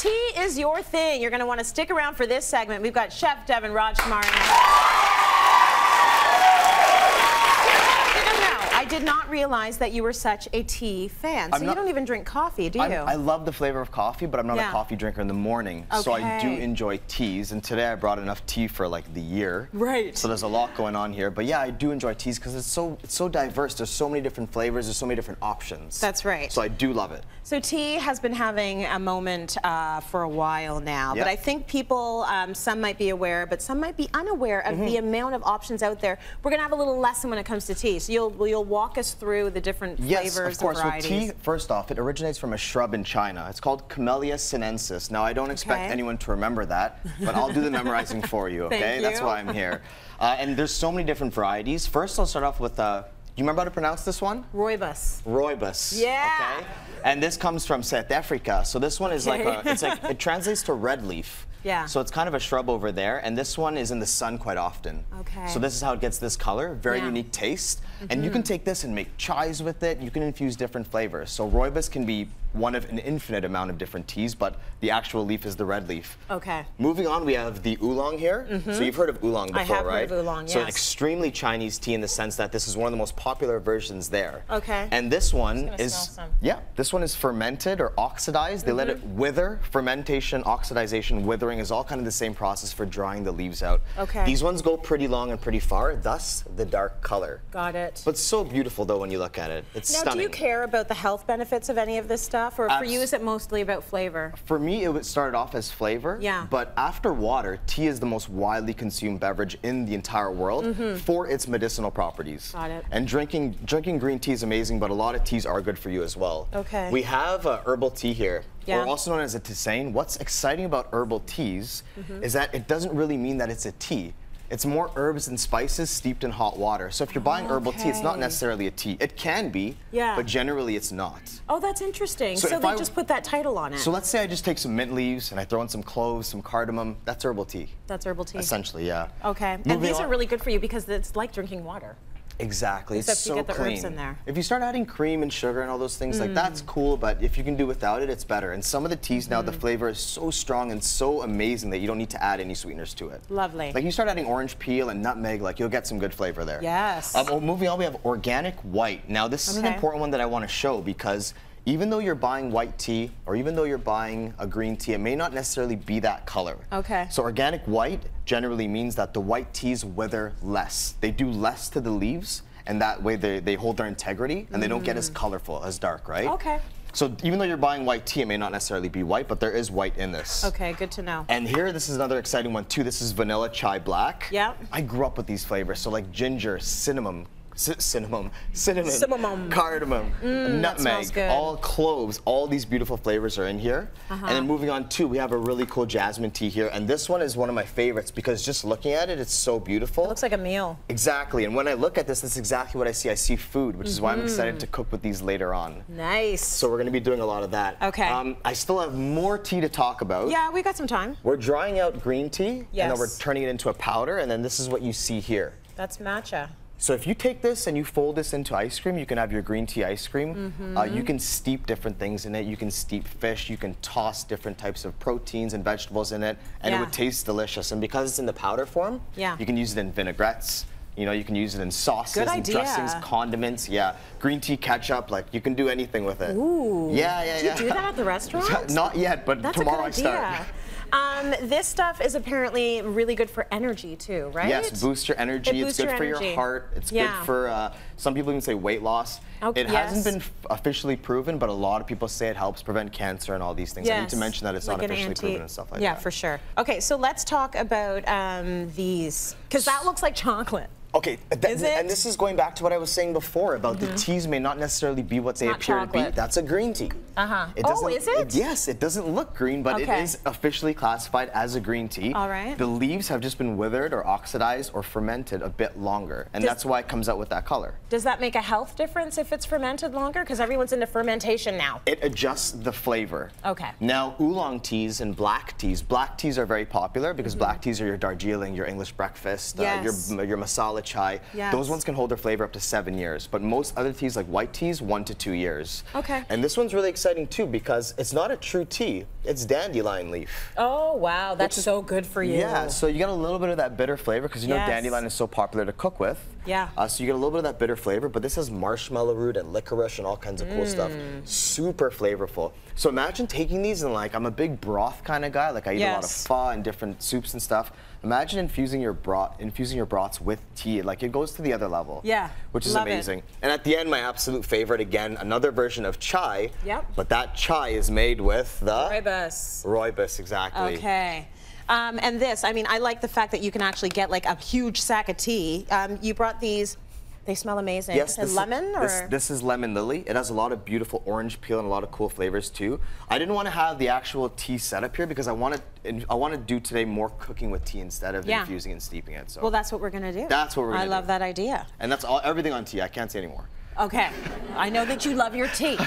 tea is your thing, you're going to want to stick around for this segment. We've got Chef Devan Rajkumar in the house. I did not realize that you were such a tea fan. So you don't even drink coffee, do you? I love the flavor of coffee, but I'm not a coffee drinker in the morning. Okay. So I do enjoy teas, and today I brought enough tea for like the year. Right. So there's a lot going on here. But yeah, I do enjoy teas because it's so diverse. There's so many different flavors. There's so many different options. That's right. So I do love it. So tea has been having a moment for a while now. Yep. But I think people, some might be aware, but some might be unaware of the amount of options out there. We're going to have a little lesson when it comes to tea. So you'll walk us through the different flavors of course. and varieties. Well, tea, first off, it originates from a shrub in China. It's called Camellia sinensis. Now, I don't expect anyone to remember that, but I'll do the memorizing for you, okay? Thank you. That's why I'm here. And there's so many different varieties. First, I'll start off with, you remember how to pronounce this one? Rooibos. Rooibos. Yeah. Okay? And this comes from South Africa. So this one is it translates to red leaf. Yeah. So it's kind of a shrub over there, and this one is in the sun quite often. Okay. So this is how it gets this color, very unique taste. And you can take this and make chais with it. You can infuse different flavors. So rooibos can be one of an infinite amount of different teas, but the actual leaf is the red leaf. Okay. Moving on, we have the oolong here. So you've heard of oolong before, right? I have heard of oolong, yes. So extremely Chinese tea in the sense that this is one of the most popular versions there. Okay. And this one is, this one is fermented or oxidized. They let it wither. Fermentation, oxidization, withering is all kind of the same process for drying the leaves out. Okay. These ones go pretty long and pretty far, thus the dark color. Got it. But so beautiful though when you look at it. It's stunning. Now, do you care about the health benefits of any of this stuff, or for you is it mostly about flavor? For me, it started off as flavor. Yeah. But after water, tea is the most widely consumed beverage in the entire world for its medicinal properties. Got it. And drinking green tea is amazing, but a lot of teas are good for you as well. Okay. We have herbal tea here. Yeah. Or also known as a tisane. What's exciting about herbal teas is that it doesn't really mean that it's a tea. It's more herbs and spices steeped in hot water. So if you're buying herbal tea, it's not necessarily a tea. It can be, but generally it's not. Oh, that's interesting. So they just put that title on it. So let's say I just take some mint leaves and I throw in some cloves, some cardamom. That's herbal tea. That's herbal tea. Essentially, yeah. Okay. And these are really good for you because it's like drinking water. Exactly. Except it's so you get the clean. herbs in there. If you start adding cream and sugar and all those things, like that's cool, but if you can do without it, it's better. And some of the teas now, the flavor is so strong and so amazing that you don't need to add any sweeteners to it. Lovely. Like you start adding orange peel and nutmeg, like you'll get some good flavor there. Yes. Well, moving on, we have organic white. Now this is an important one that I want to show because even though you're buying white tea or even though you're buying a green tea, it may not necessarily be that color. Okay. So organic white generally means that the white teas wither less. They do less to the leaves, and that way they hold their integrity and they don't get as colorful, as dark, right? Okay. So even though you're buying white tea, it may not necessarily be white, but there is white in this. Okay, good to know. And here, this is another exciting one too. This is vanilla chai black. Yep. I grew up with these flavors, so like ginger, cinnamon, cardamom, nutmeg, all cloves, all these beautiful flavors are in here. And then moving on too, we have a really cool jasmine tea here, and this one is one of my favorites because just looking at it, it's so beautiful. It looks like a meal. Exactly, and when I look at this, that's exactly what I see. I see food, which is why I'm excited to cook with these later on. Nice. So we're going to be doing a lot of that. Okay. I still have more tea to talk about. Yeah, we got some time. We're drying out green tea, Yes. and then we're turning it into a powder, and then this is what you see here. That's matcha. So if you take this and you fold this into ice cream, you can have your green tea ice cream. You can steep different things in it. You can steep fish. You can toss different types of proteins and vegetables in it, and it would taste delicious. And because it's in the powder form, you can use it in vinaigrettes. You know, you can use it in sauces and dressings, condiments. Yeah, green tea ketchup, like you can do anything with it. Ooh. Yeah. Do you do that at the restaurant? Not yet, but That's tomorrow a good idea. I start. This stuff is apparently really good for energy too, right? Yes, boost your energy. It's good for your heart. It's good for, some people even say weight loss. It hasn't been officially proven, but a lot of people say it helps prevent cancer and all these things. I need to mention that it's not officially proven and stuff like that. Yeah, for sure. Okay, so let's talk about these, because that looks like chocolate. Okay, and this is going back to what I was saying before about the teas may not necessarily be what they appear to be. That's a green tea. Oh, is it? Yes, it doesn't look green, but it is officially classified as a green tea. All right. The leaves have just been withered or oxidized or fermented a bit longer, and that's why it comes out with that color. Does that make a health difference if it's fermented longer? Because everyone's into fermentation now. It adjusts the flavor. Okay. Now, oolong teas and black teas are very popular because black teas are your Darjeeling, your English breakfast, your masala chai. Those ones can hold their flavor up to 7 years, but most other teas like white teas, 1 to 2 years. Okay. And this one's really exciting. exciting too because it's not a true tea. It's dandelion leaf. Oh, wow. That's so good for you. Yeah, so you get a little bit of that bitter flavor because you know dandelion is so popular to cook with. Yeah. So you get a little bit of that bitter flavor, but this has marshmallow root and licorice and all kinds of cool stuff. Super flavorful. So imagine taking these and like, I'm a big broth kind of guy. Like I eat a lot of pho and different soups and stuff. Imagine infusing your broths with tea. Like it goes to the other level. Yeah. Which is amazing. And at the end, my absolute favorite, again, another version of chai. Yep. But that chai is made with the rooibos. Rooibos, exactly. Okay. And this, I mean, I like the fact that you can actually get like a huge sack of tea. You brought these. They smell amazing. Yes, this is lemon lily. It has a lot of beautiful orange peel and a lot of cool flavors too. I didn't want to have the actual tea set up here because I want to do today more cooking with tea instead of infusing and steeping it. So well, that's what we're gonna do. That's what we're gonna do. I love that idea. And that's everything on tea. I can't say anymore. Okay, I know that you love your tea.